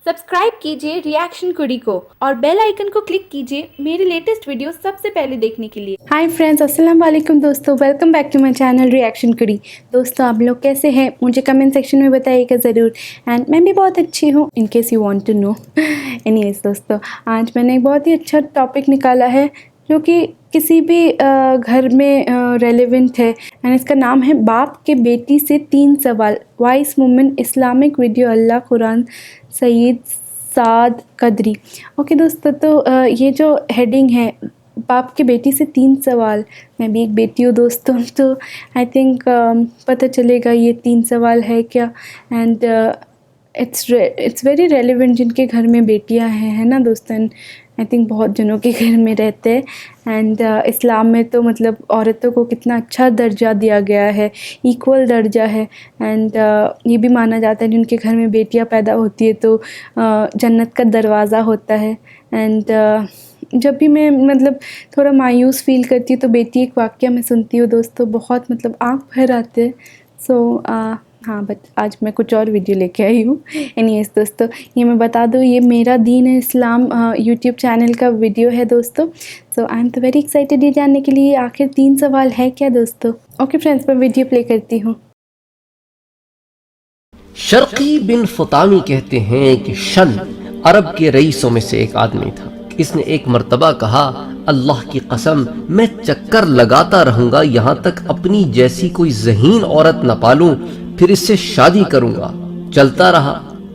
Subscribe कीजिए reaction कुड़ी को और बेल आइकन को क्लिक कीजिए मेरे लेटेस्ट वीडियो सबसे पहले देखने के लिए। हाय फ्रेंड्स, अस्सलाम वालेकुम दोस्तों, welcome back to my channel reaction कुड़ी। दोस्तों आप लोग कैसे हैं मुझे कमेंट सेक्शन में बताइएगा ज़रूर। एंड मैं भी बहुत अच्छी हूँ in case you want to know. Anyways दोस्तों, आज मैंने एक बहुत ही अच्छा टॉपिक निकाला है जो कि किसी भी घर में रेलेवेंट है। एंड इसका नाम है बाप के बेटी से 3 सवाल, वाइस वुमन इस्लामिक वीडियो अल्लाह कुरान सईद साद कदरी। ओके दोस्तों, तो ये जो हेडिंग है बाप के बेटी से 3 सवाल, मैं भी एक बेटी हूँ दोस्तों, तो आई थिंक पता चलेगा ये 3 सवाल है क्या। एंड इट्स वेरी रेलिवेंट जिनके घर में बेटियां हैं, है ना दोस्तों। आई थिंक बहुत जनों के घर में रहते हैं। एंड इस्लाम में तो मतलब औरतों को कितना अच्छा दर्जा दिया गया है, इक्वल दर्जा है। एंड ये भी माना जाता है कि उनके घर में बेटियां पैदा होती है तो जन्नत का दरवाज़ा होता है। एंड जब भी मैं मतलब थोड़ा मायूस फील करती हूँ तो बेटी एक वाक़या मैं सुनती हूँ दोस्तों, बहुत मतलब आँख भर आते हैं। सो हाँ, बट आज मैं कुछ और वीडियो लेके आई हूँ। एनीवेज दोस्तों, ये मैं बता दूँ, ये मेरा दीन है इस्लाम यूट्यूब चैनल का वीडियो है दोस्तों। सो आई एम तो वेरी एक्साइटेड ये जानने के लिए आखिर 3 सवाल है क्या दोस्तों। ओके फ्रेंड्स, मैं वीडियो प्ले करती हूँ। शर्की बिन फतामी कहते हैं कि शन अरब के रईसों में से एक आदमी था। इसने एक मर्तबा कहा, अल्लाह की कसम मैं चक्कर लगाता रहूंगा यहाँ तक अपनी जैसी कोई ज़हीन औरत न पालूं, फिर इससे शादी करूंगा। चलता रहा,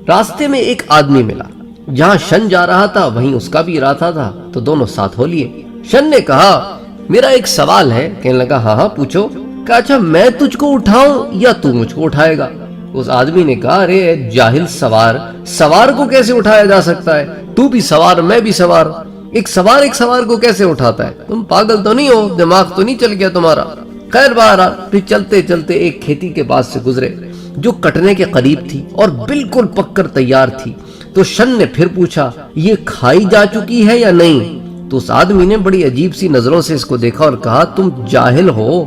रास्ते में एक आदमी मिला। जहाँ शन जा रहा था वहीं उसका भी इरादा था, तो दोनों साथ हो लिए। शन ने कहा, मेरा एक सवाल है। कहने लगा, हाँ पूछो। कहा, अच्छा मैं तुझको उठाऊं या तू मुझको उठाएगा? उस आदमी ने कहा, अरे जाहिल सवार को कैसे उठाया जा सकता है? तू भी सवार मैं भी सवार, एक सवार को कैसे उठाता है? तुम पागल तो नहीं हो, दिमाग तो नहीं चल गया तुम्हारा? खैर बहरहाल फिर चलते चलते एक खेती के पास से गुजरे जो कटने के करीब थी और बिल्कुल पककर तैयार थी। तो शन ने फिर पूछा, ये खाई जा चुकी है या नहीं? तो उस आदमी ने बड़ी अजीब सी नजरों से इसको देखा और कहा, तुम जाहिल हो,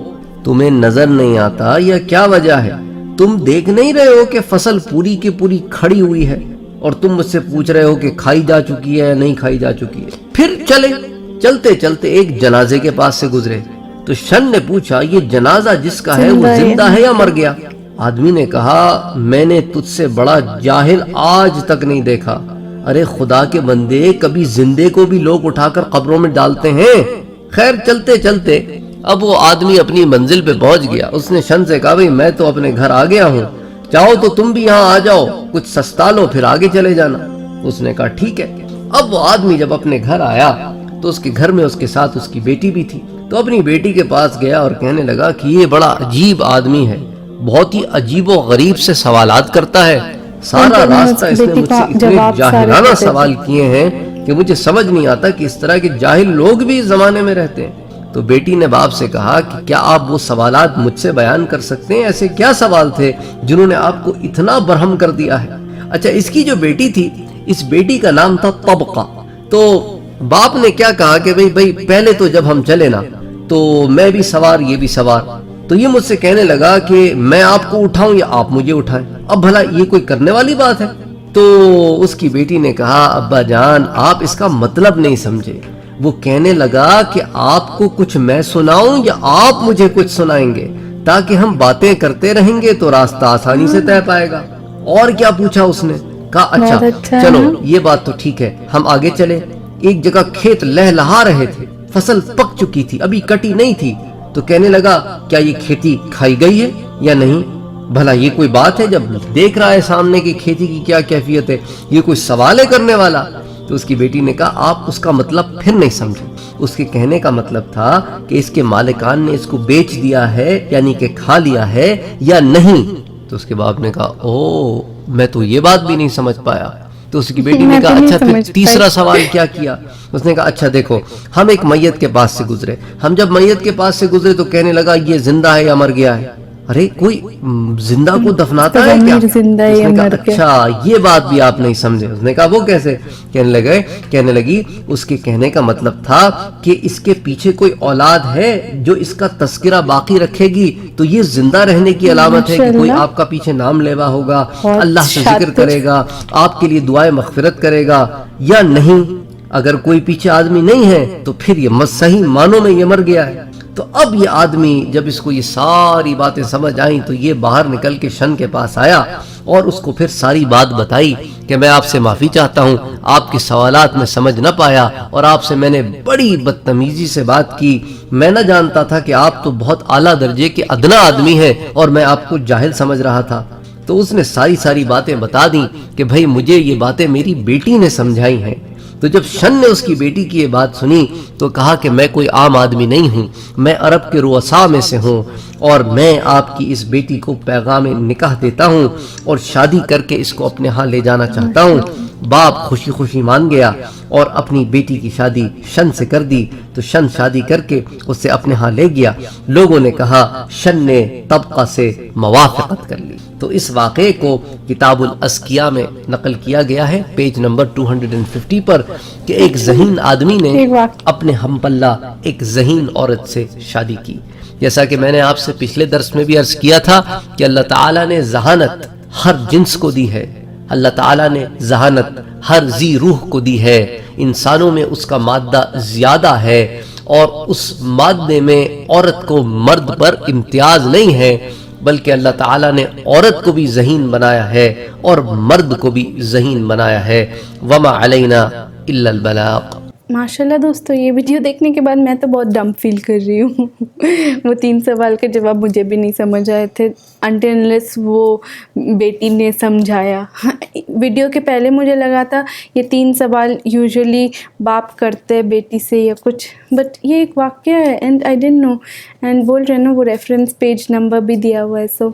तुम्हें नजर नहीं आता या क्या वजह है? तुम देख नहीं रहे हो कि फसल पूरी की पूरी खड़ी हुई है और तुम मुझसे पूछ रहे हो कि खाई जा चुकी है या नहीं खाई जा चुकी है? फिर चलते चलते एक जनाजे के पास से गुजरे। तो शन ने पूछा, ये जनाजा जिसका है वो जिंदा है या मर गया? आदमी ने कहा, मैंने तुझसे बड़ा जाहिल आज तक नहीं देखा। अरे खुदा के बंदे, कभी जिंदे को भी लोग उठाकर कब्रों में डालते हैं। खैर चलते चलते अब वो आदमी अपनी मंजिल पे पहुंच गया। उसने शन से कहा, भाई मैं तो अपने घर आ गया हूँ, चाहो तो तुम भी यहाँ आ जाओ, कुछ सस्ता लो फिर आगे चले जाना। उसने कहा ठीक है। अब वो आदमी जब अपने घर आया तो उसके घर में उसके साथ उसकी बेटी भी थी। तो अपनी बेटी के पास गया और कहने लगा कि ये बड़ा अजीब आदमी है, बहुत ही अजीबो गरीब से सवालात करता है। सारा रास्ता इसने मुझसे इतने जाहिलाना सवाल किए हैं कि मुझे समझ नहीं आता कि इस तरह के जाहिल लोग भी इस जमाने में रहते हैं। तो बेटी ने बाप से कहा कि क्या आप वो सवालात मुझसे बयान कर सकते हैं? ऐसे क्या सवाल थे जिन्होंने आपको इतना बरहम कर दिया है? अच्छा, इसकी जो बेटी थी, इस बेटी का नाम था तबका। तो बाप ने क्या कहा कि भाई पहले तो जब हम चले ना तो मैं भी सवार ये भी सवार। तो ये मुझसे कहने लगा कि मैं आपको उठाऊं या आप मुझे उठाएं। अब भला ये कोई करने वाली बात है? तो उसकी बेटी ने कहा, अब्बा जान आप इसका मतलब नहीं समझे। वो कहने लगा कि आपको कुछ मैं सुनाऊं या आप मुझे कुछ सुनाएंगे, ताकि हम बातें करते रहेंगे तो रास्ता आसानी से तय पाएगा। और क्या पूछा उसने? कहा अच्छा चलो ये बात तो ठीक है, हम आगे चले। एक जगह खेत लहलहा रहे थे, फसल पक चुकी थी, अभी कटी नहीं थी। तो कहने लगा, क्या ये खेती खाई गई है या नहीं? भला ये कोई बात है जब देख रहा है सामने की खेती की क्या कैफियत है? ये कोई सवाल है करने वाला? तो उसकी बेटी ने कहा, आप उसका मतलब फिर नहीं समझे। उसके कहने का मतलब था कि इसके मालिकान ने इसको बेच दिया है, यानी कि खा लिया है या नहीं। तो उसके बाप ने कहा, ओ मैं तो ये बात भी नहीं समझ पाया। तो उसकी बेटी ने कहा, अच्छा फिर तीसरा सवाल क्या किया? उसने कहा, अच्छा देखो, हम एक मैयत के पास से गुजरे। हम जब मैयत के पास से गुजरे तो कहने लगा, ये जिंदा है या मर गया है? अरे कोई जिंदा को दफनाता है क्या? जिंदा है, उसने कहा मर गया। अच्छा ये बात भी आप नहीं समझे। उसने कहा वो कैसे? कहने लगी उसके कहने का मतलब था कि इसके पीछे कोई औलाद है जो इसका तस्करा बाकी रखेगी, तो ये जिंदा रहने की अलामत है कि कोई आपका पीछे नाम लेवा होगा, अल्लाह से जिक्र करेगा, आपके लिए दुआए मगफिरत करेगा, या नहीं अगर कोई पीछे आदमी नहीं है तो फिर ये सही मानों में ये मर गया है। तो अब ये आदमी जब इसको ये सारी बातें समझ आई तो ये बाहर निकल के शन के पास आया और उसको फिर सारी बात बताई कि मैं आपसे माफी चाहता हूँ, आपके सवालात में समझ न पाया और आपसे मैंने बड़ी बदतमीजी से बात की। मैं न जानता था कि आप तो बहुत आला दर्जे के अदना आदमी हैं और मैं आपको जाहिल समझ रहा था। तो उसने सारी बातें बता दी कि भाई मुझे ये बातें मेरी बेटी ने समझाई हैं। तो जब शन ने उसकी बेटी की ये बात सुनी तो कहा कि मैं कोई आम आदमी नहीं हूँ, मैं अरब के रुअसा में से हूँ और मैं आपकी इस बेटी को पैगाम निकाह देता हूँ और शादी करके इसको अपने यहाँ ले जाना चाहता हूँ। बाप खुशी खुशी मान गया और अपनी बेटी की शादी शन से कर दी। तो शन शादी करके उसे अपने यहाँ ले गया। लोगों ने कहा शन ने तबका से मवाफ़क़त कर ली। तो इस वाक़े को किताबुल अस्किया में नकल किया गया है पेज नंबर 250 पर कि एक ज़हीन आदमी ने अपने हमपल्ला एक ज़हीन औरत से शादी की। जैसा कि मैंने आपसे पिछले दर्स में भी अर्ज किया था कि अल्लाह ताला ने ज़हानत हर जिन्स को दी है, अल्लाह ताला ने ज़हानत हर जी रूह को दी है। इंसानों में उसका मादा ज्यादा है और उस मादे में औरत को मर्द पर इम्तियाज नहीं है, बल्कि अल्लाह ताला ने औरत को भी ज़हीन बनाया है और मर्द को भी ज़हीन बनाया है। वमा अलैना इल्लल बलाग। माशाल्लाह दोस्तों, ये वीडियो देखने के बाद मैं तो बहुत डम फील कर रही हूँ। वो 3 सवाल के जवाब मुझे भी नहीं समझ आए थे अनटिल अनलेस वो बेटी ने समझाया। वीडियो के पहले मुझे लगा था ये 3 सवाल यूजुअली बाप करते हैं बेटी से या कुछ, बट ये एक वाक़या है and I didn't know. And बोल रहे ना वो रेफरेंस पेज नंबर भी दिया हुआ है, सो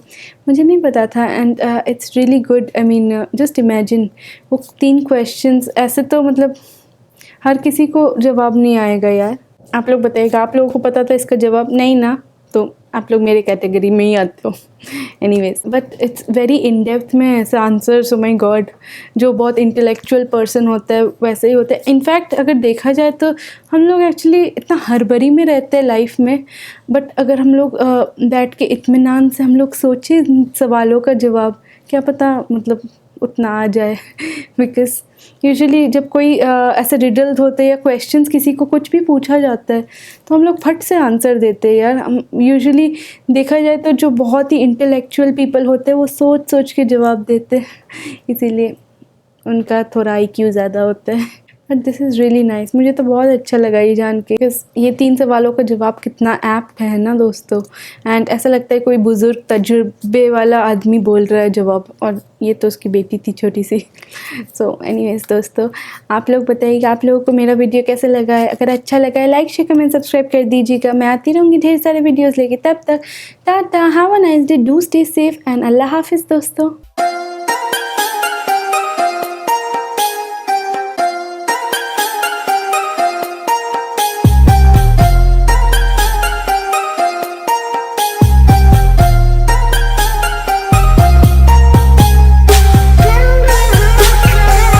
मुझे नहीं पता था and it's really good. I mean just imagine वो 3 क्वेश्चंस ऐसे, तो मतलब हर किसी को जवाब नहीं आएगा यार। आप लोग बताइएगा, आप लोगों को पता था इसका जवाब? नहीं ना, तो आप लोग मेरे कैटेगरी में ही आते हो। Anyways, but it's very in depth में ऐसे आंसर्स, ओ माय गॉड। जो बहुत इंटेलेक्चुअल पर्सन होता है वैसे ही होता है। इनफैक्ट अगर देखा जाए तो हम लोग एक्चुअली इतना हड़बड़ी में रहते हैं लाइफ में, बट अगर हम लोग बैठ के इत्मीनान से हम लोग सोचे सवालों का जवाब, क्या पता मतलब उतना आ जाए। बिकॉज यूजुअली जब कोई ऐसे रिडल्स होते हैं या क्वेश्चंस किसी को कुछ भी पूछा जाता है तो हम लोग फट से आंसर देते हैं यार। हम यूजुअली देखा जाए तो जो बहुत ही इंटेलेक्चुअल पीपल होते हैं वो सोच सोच के जवाब देते हैं, इसीलिए उनका थोड़ा IQ ज़्यादा होता है। But this is really nice. मुझे तो बहुत अच्छा लगा ये जान के, ये 3 सवालों का जवाब कितना ऐप्ट है ना दोस्तों। एंड ऐसा लगता है कोई बुज़ुर्ग तजुर्बे वाला आदमी बोल रहा है जवाब, और ये तो उसकी बेटी थी छोटी सी। सो एनीवेज दोस्तों, आप लोग बताइएगा आप लोगों को मेरा वीडियो कैसे लगा है। अगर अच्छा लगा है लाइक शेयर कमेंट सब्सक्राइब कर दीजिएगा। मैं आती रहूँगी ढेर सारे वीडियोज़ लेके। तब तक tata, have a nice day, do stay safe and अल्लाह हाफिज़ दोस्तों।